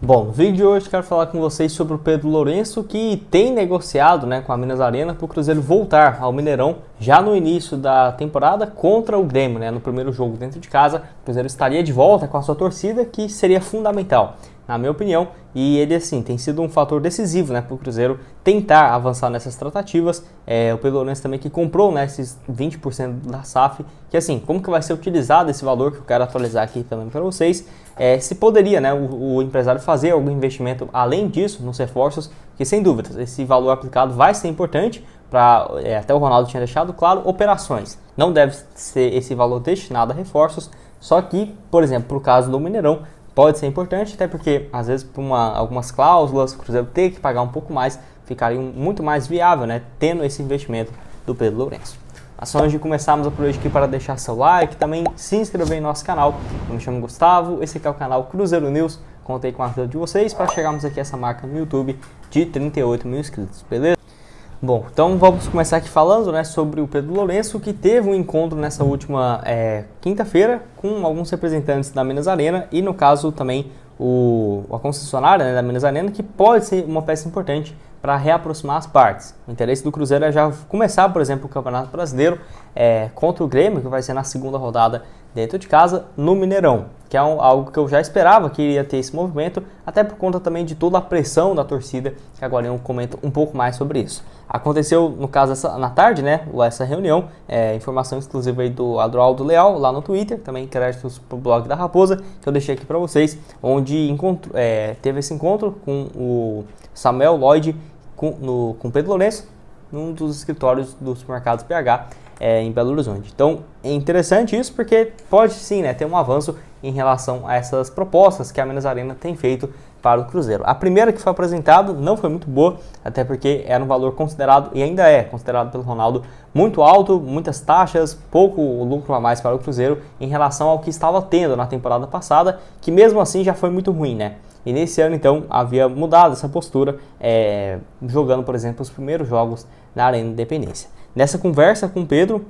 Bom, no vídeo de hoje quero falar com vocês sobre o Pedro Lourenço, que tem negociado, com a Minas Arena para o Cruzeiro voltar ao Mineirão já no início da temporada contra o Grêmio, no primeiro jogo dentro de casa. O Cruzeiro estaria de volta com a sua torcida, que seria fundamental, na minha opinião, e ele tem sido um fator decisivo para o Cruzeiro tentar avançar nessas tratativas. O Pedro Lourenço também que comprou esses 20% da SAF, que como que vai ser utilizado esse valor, que eu quero atualizar aqui também para vocês, se poderia o empresário fazer algum investimento além disso nos reforços, que sem dúvidas esse valor aplicado vai ser importante para, até o Ronaldo tinha deixado claro, operações. Não deve ser esse valor destinado a reforços, só que, por exemplo, para o caso do Mineirão, pode ser importante, até porque, às vezes, por algumas cláusulas, o Cruzeiro ter que pagar um pouco mais, ficaria muito mais viável, tendo esse investimento do Pedro Lourenço. Mas antes de começarmos por hoje aqui, para deixar seu like, também se inscrever em nosso canal. Eu me chamo Gustavo, esse aqui é o canal Cruzeiro News. Contei com a ajuda de vocês para chegarmos aqui a essa marca no YouTube de 38 mil inscritos, beleza? Bom, então vamos começar aqui falando sobre o Pedro Lourenço, que teve um encontro nessa última quinta-feira com alguns representantes da Minas Arena e, no caso, também a concessionária da Minas Arena, que pode ser uma peça importante para reaproximar as partes. O interesse do Cruzeiro é já começar, por exemplo, o Campeonato Brasileiro contra o Grêmio, que vai ser na segunda rodada dentro de casa, no Mineirão, que é algo que eu já esperava que iria ter esse movimento, até por conta também de toda a pressão da torcida, que agora eu comento um pouco mais sobre isso. Aconteceu, no caso, na tarde, essa reunião, informação exclusiva aí do Adroaldo Leal, lá no Twitter, também créditos para o blog da Raposa, que eu deixei aqui para vocês, onde teve esse encontro com o Samuel Lloyd, com Pedro Lourenço, num dos escritórios do Supermercados PH, em Belo Horizonte. Então é interessante isso, porque pode sim ter um avanço em relação a essas propostas que a Minas Arena tem feito para o Cruzeiro. A primeira que foi apresentada não foi muito boa, até porque era um valor considerado, e ainda é considerado pelo Ronaldo, muito alto, muitas taxas, pouco lucro a mais para o Cruzeiro em relação ao que estava tendo na temporada passada, que mesmo assim já foi muito ruim, E nesse ano, então, havia mudado essa postura, jogando, por exemplo, os primeiros jogos na Arena Independência. Nessa conversa com Pedro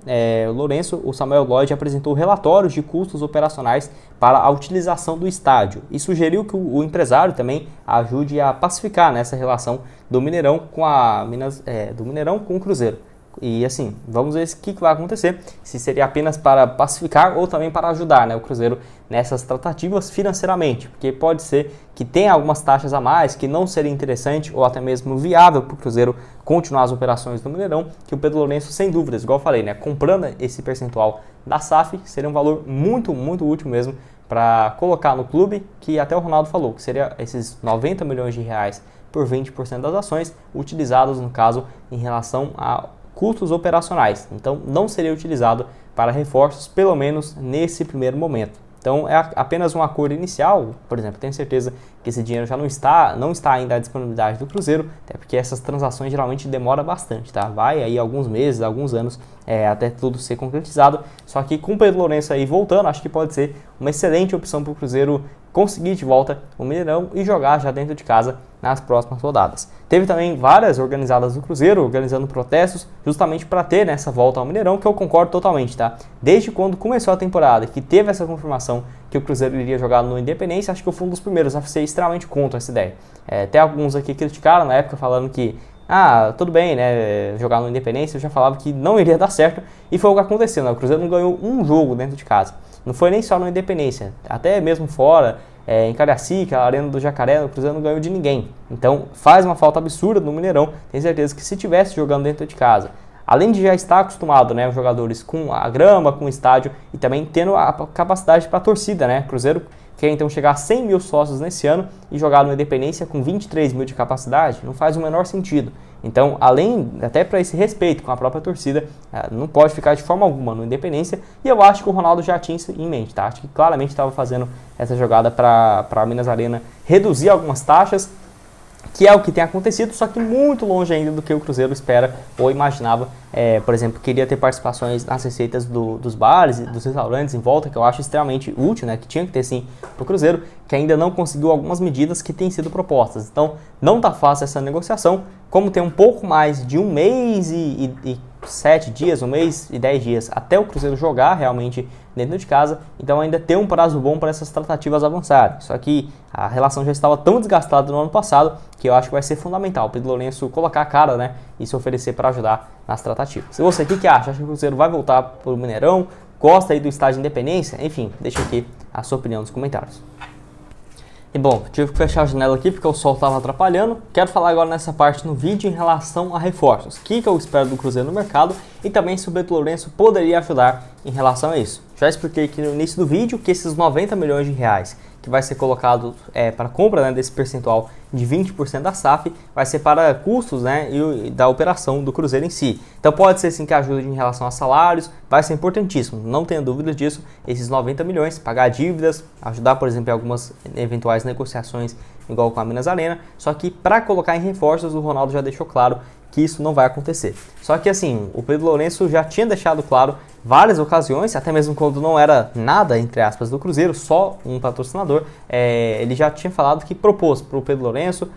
Lourenço, o Samuel Lloyd apresentou relatórios de custos operacionais para a utilização do estádio e sugeriu que o empresário também ajude a pacificar essa relação do Mineirão com o Cruzeiro. E vamos ver o que vai acontecer, se seria apenas para pacificar ou também para ajudar o Cruzeiro nessas tratativas financeiramente, porque pode ser que tenha algumas taxas a mais que não seria interessante ou até mesmo viável para o Cruzeiro continuar as operações do Mineirão, que o Pedro Lourenço, sem dúvidas, igual eu falei, comprando esse percentual da SAF, seria um valor muito, muito útil mesmo para colocar no clube, que até o Ronaldo falou, que seria esses 90 milhões de reais por 20% das ações, utilizados, no caso, em relação a custos operacionais. Então, não seria utilizado para reforços, pelo menos nesse primeiro momento. Então, é apenas um acordo inicial. Por exemplo, tenho certeza que esse dinheiro já não está ainda à disponibilidade do Cruzeiro, até porque essas transações geralmente demoram bastante, Vai aí alguns meses, alguns anos, até tudo ser concretizado. Só que com o Pedro Lourenço aí voltando, acho que pode ser uma excelente opção para o Cruzeiro conseguir de volta o Mineirão e jogar já dentro de casa nas próximas rodadas. Teve também várias organizadas do Cruzeiro organizando protestos justamente para ter essa volta ao Mineirão, que eu concordo totalmente, Desde quando começou a temporada, que teve essa confirmação que o Cruzeiro iria jogar no Independência, acho que eu fui um dos primeiros a ser extremamente contra essa ideia. Até alguns aqui criticaram na época, falando que tudo bem, jogar no Independência, eu já falava que não iria dar certo, e foi o que aconteceu, O Cruzeiro não ganhou um jogo dentro de casa. Não foi nem só no Independência, até mesmo fora, em Cariacica, a Arena do Jacaré, o Cruzeiro não ganhou de ninguém. Então faz uma falta absurda no Mineirão. Tenho certeza que se tivesse jogando dentro de casa, além de já estar acostumado, os jogadores com a grama, com o estádio, e também tendo a capacidade para a torcida, O Cruzeiro quer então chegar a 100 mil sócios nesse ano e jogar no Independência com 23 mil de capacidade, não faz o menor sentido. Então, até para esse respeito com a própria torcida, não pode ficar de forma alguma no Independência, e eu acho que o Ronaldo já tinha isso em mente, Acho que claramente estava fazendo essa jogada para a Minas Arena reduzir algumas taxas, que é o que tem acontecido, só que muito longe ainda do que o Cruzeiro espera ou imaginava. Por exemplo, queria ter participações nas receitas dos bares e dos restaurantes em volta, que eu acho extremamente útil, que tinha que ter sim para o Cruzeiro, que ainda não conseguiu algumas medidas que têm sido propostas. Então, não está fácil essa negociação, como tem um pouco mais de um mês e 7 dias, um mês e 10 dias até o Cruzeiro jogar realmente dentro de casa, então ainda tem um prazo bom para essas tratativas avançarem. Só que a relação já estava tão desgastada no ano passado que eu acho que vai ser fundamental o Pedro Lourenço colocar a cara, né, e se oferecer para ajudar nas tratativas. E você, o que acha? Acha que o Cruzeiro vai voltar para o Mineirão? Gosta aí do estádio de Independência? Enfim, deixa aqui a sua opinião nos comentários. E bom, tive que fechar a janela aqui porque o sol estava atrapalhando. Quero falar agora nessa parte no vídeo em relação a reforços. O que eu espero do Cruzeiro no mercado e também se o Pedro Lourenço poderia ajudar em relação a isso. Já expliquei aqui no início do vídeo que esses 90 milhões de reais que vai ser colocado para compra, né, desse percentual de 20% da SAF, vai ser para custos, né, e da operação do Cruzeiro em si. Então pode ser sim que ajude em relação a salários, vai ser importantíssimo, não tenha dúvida disso, esses 90 milhões, pagar dívidas, ajudar, por exemplo, em algumas eventuais negociações, igual com a Minas Arena, só que para colocar em reforços, o Ronaldo já deixou claro que isso não vai acontecer. Só que assim, o Pedro Lourenço já tinha deixado claro várias ocasiões, até mesmo quando não era nada, entre aspas, do Cruzeiro, só um patrocinador, ele já tinha falado que propôs para o Pedro Lourenço,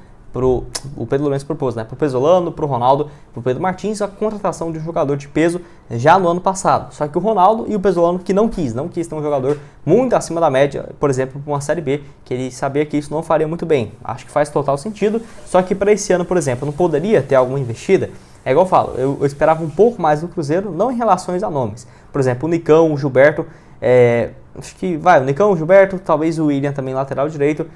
o Pedro Lourenço propôs, né, para o Pesolano, para o Ronaldo, para o Pedro Martins, a contratação de um jogador de peso já no ano passado. Só que o Ronaldo e o Pesolano que não quis ter um jogador muito acima da média, por exemplo, para uma Série B, que ele sabia que isso não faria muito bem. Acho que faz total sentido, só que para esse ano, por exemplo, não poderia ter alguma investida. É igual eu falo, eu esperava um pouco mais do Cruzeiro, não em relação a nomes. Por exemplo, o Nicão, o Gilberto, acho que o Nicão, o Gilberto, talvez o William também lateral direito,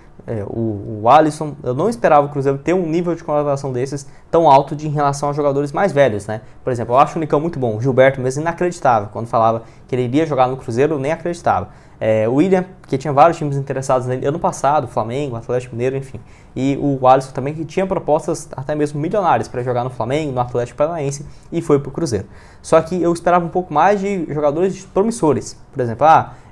o Alisson. Eu não esperava o Cruzeiro ter um nível de contratação desses tão alto em relação a jogadores mais velhos, né? Por exemplo, eu acho o Nicão muito bom, o Gilberto mesmo inacreditável, quando falava que ele iria jogar no Cruzeiro, eu nem acreditava. O William, que tinha vários times interessados nele ano passado, Flamengo, Atlético Mineiro, enfim. E o Alisson também, que tinha propostas até mesmo milionárias para jogar no Flamengo, no Atlético Paranaense, e foi para o Cruzeiro. Só que eu esperava um pouco mais de jogadores promissores. Por exemplo,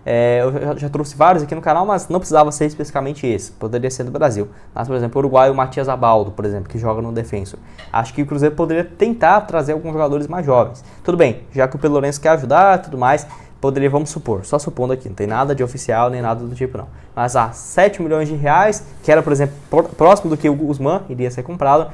eu já trouxe vários aqui no canal, mas não precisava ser especificamente esse, poderia ser do Brasil. Mas, por exemplo, o uruguaio Matias Abaldo, por exemplo, que joga no Defensor. Acho que o Cruzeiro poderia tentar trazer alguns jogadores mais jovens. Tudo bem, já que o Pedro Lourenço quer ajudar e tudo mais, poderia, vamos supor, só supondo aqui, não tem nada de oficial nem nada do tipo não. Mas 7 milhões de reais, que era, por exemplo, próximo do que o Guzmán iria ser comprado,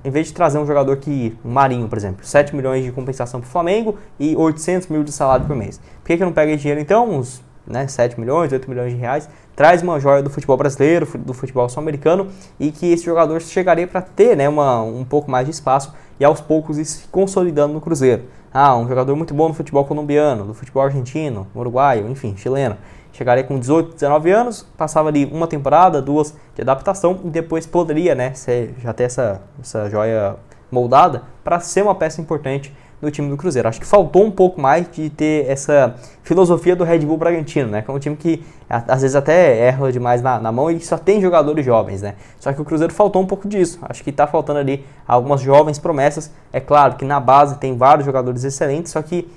em vez de trazer um jogador um Marinho, por exemplo, 7 milhões de compensação para o Flamengo e 800 mil de salário por mês. Por que eu não pego esse dinheiro então, uns 7 milhões, 8 milhões de reais, traz uma joia do futebol brasileiro, do futebol sul-americano, e que esse jogador chegaria para ter, né, um pouco mais de espaço e aos poucos ir se consolidando no Cruzeiro. Um jogador muito bom no futebol colombiano, do futebol argentino, uruguaio, enfim, chileno. Chegaria com 18, 19 anos, passava ali uma temporada, 2 de adaptação e depois poderia, né, já ter essa joia moldada para ser uma peça importante no time do Cruzeiro. Acho que faltou um pouco mais de ter essa filosofia do Red Bull Bragantino, né? Que é um time que às vezes até erra demais na mão e só tem jogadores jovens, né? Só que o Cruzeiro faltou um pouco disso. Acho que está faltando ali algumas jovens promessas. É claro que na base tem vários jogadores excelentes, só que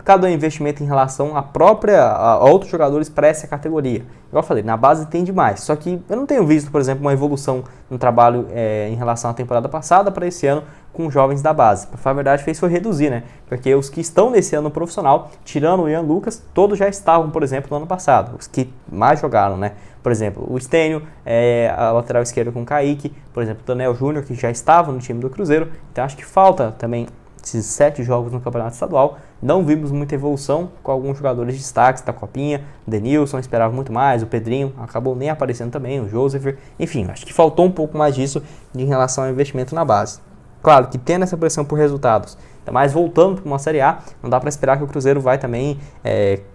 cada investimento em relação a outros jogadores para essa categoria. Igual eu falei, na base tem demais. Só que eu não tenho visto, por exemplo, uma evolução no trabalho em relação à temporada passada para esse ano com jovens da base. Para falar a verdade, fez foi reduzir, né? Porque os que estão nesse ano profissional, tirando o Ian Lucas, todos já estavam, por exemplo, no ano passado. Os que mais jogaram, né? Por exemplo, o Stênio, a lateral esquerda com o Kaique, por exemplo, o Daniel Júnior, que já estava no time do Cruzeiro. Então acho que falta também esses 7 jogos no Campeonato Estadual. Não vimos muita evolução com alguns jogadores de destaques da Copinha. O Denilson esperava muito mais, o Pedrinho acabou nem aparecendo também, o Joseph. Enfim, acho que faltou um pouco mais disso em relação ao investimento na base. Claro que tendo essa pressão por resultados, ainda mais voltando para uma Série A, não dá para esperar que o Cruzeiro vai também,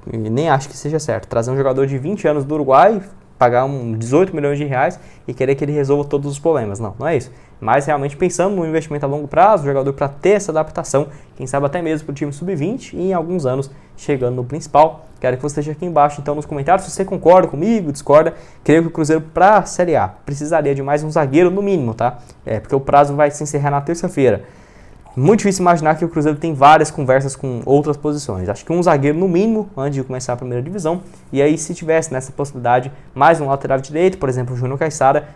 nem acho que seja certo, trazer um jogador de 20 anos do Uruguai, pagar 18 milhões de reais e querer que ele resolva todos os problemas. Não é isso. Mas realmente pensando no investimento a longo prazo, o jogador para ter essa adaptação, quem sabe até mesmo para o time sub-20 e em alguns anos chegando no principal. Quero que você esteja aqui embaixo então nos comentários se você concorda comigo, discorda. Creio que o Cruzeiro para a Série A precisaria de mais um zagueiro no mínimo, tá? Porque o prazo vai se encerrar na terça-feira. Muito difícil imaginar que o Cruzeiro tem várias conversas com outras posições. Acho que um zagueiro no mínimo, antes de começar a primeira divisão. E aí, se tivesse nessa possibilidade, mais um lateral direito, por exemplo, o Júnior Caixara,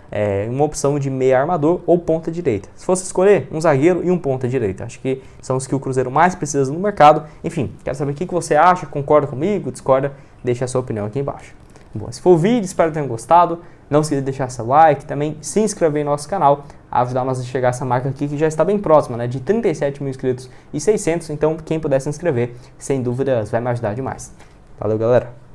uma opção de meia armador ou ponta direita. Se fosse escolher, um zagueiro e um ponta direita. Acho que são os que o Cruzeiro mais precisa no mercado. Enfim, quero saber o que você acha, concorda comigo, discorda, deixa a sua opinião aqui embaixo. Bom, se for o vídeo, espero que tenham gostado. Não esqueça de deixar seu like, também se inscrever em nosso canal a ajudar nós a chegar a essa marca aqui que já está bem próxima, né, de 37 mil inscritos e 600. Então quem puder se inscrever, sem dúvidas vai me ajudar demais. Valeu, galera!